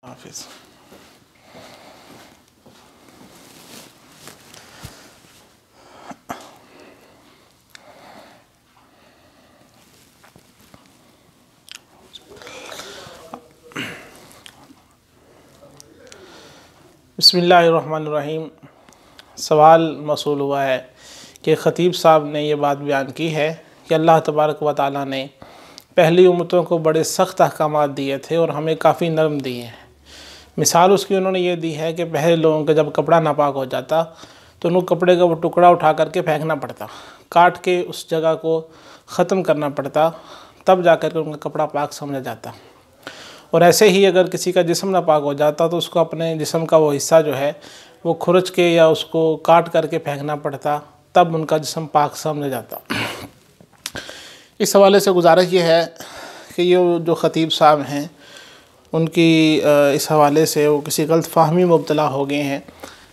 हाफिज़। बिस्मिल्लाहिर्रहमानिर्रहीम। सवाल मौसूल हुआ है कि ख़तीब साहब ने ये बात बयान की है कि अल्लाह तबारक व तआला ने पहली उम्मतों को बड़े सख्त अहकामात दिए थे और हमें काफ़ी नरम दिए हैं। मिसाल उसकी उन्होंने ये दी है कि पहले लोगों का जब कपड़ा नापाक हो जाता तो उनको कपड़े का वो टुकड़ा उठा करके फेंकना पड़ता, काट के उस जगह को ख़त्म करना पड़ता, तब जा कर के उनका कपड़ा पाक समझा जाता। और ऐसे ही अगर किसी का जिस्म नापाक हो जाता तो उसको अपने जिस्म का वो हिस्सा जो है वो खुरच के या उसको काट करके फेंकना पड़ता, तब उनका जिस्म पाक समझा जाता। इस हवाले से गुजारिश ये है कि ये जो ख़तीब साहब हैं उनकी इस हवाले से वो किसी गलत फ़हमी में मुब्तला हो गए हैं।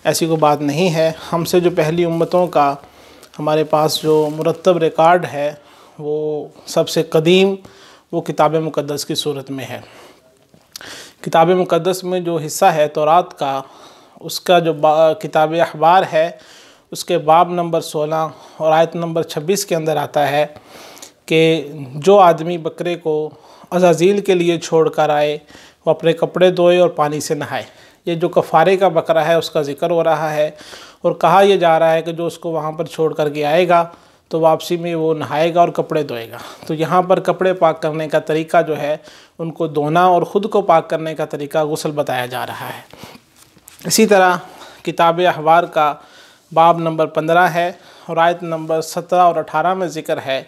ऐसी कोई बात नहीं है। हमसे जो पहली उम्मतों का हमारे पास जो मुरत्तब रिकॉर्ड है वो सबसे कदीम वो किताब मुक़द्दस की सूरत में है। किताब मुक़द्दस में जो हिस्सा है तौरात का, उसका जो किताब अखबार है उसके बाब नंबर 16 और आयत नंबर 26 के अंदर आता है कि जो आदमी बकरे को अज़ाज़ील के लिए छोड़ कर आए वो अपने कपड़े धोए और पानी से नहाए। ये जो कफ़ारे का बकरा है उसका ज़िक्र हो रहा है और कहा यह जा रहा है कि जो उसको वहाँ पर छोड़ कर के आएगा तो वापसी में वो नहाएगा और कपड़े धोएगा। तो यहाँ पर कपड़े पाक करने का तरीका जो है उनको धोना और ख़ुद को पाक करने का तरीका गुस्ल बताया जा रहा है। इसी तरह किताब अखबार का बाब नंबर 15 है और आयत नंबर 17 और 18 में ज़िक्र है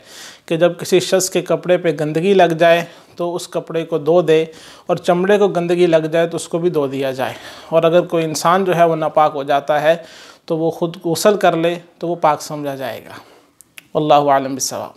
कि जब किसी शख्स के कपड़े पे गंदगी लग जाए तो उस कपड़े को धो दे और चमड़े को गंदगी लग जाए तो उसको भी धो दिया जाए। और अगर कोई इंसान जो है वो नापाक हो जाता है तो वो ख़ुद गुस्ल कर ले तो वो पाक समझा जाएगा। वल्लाहु आलम बिस्सवाब।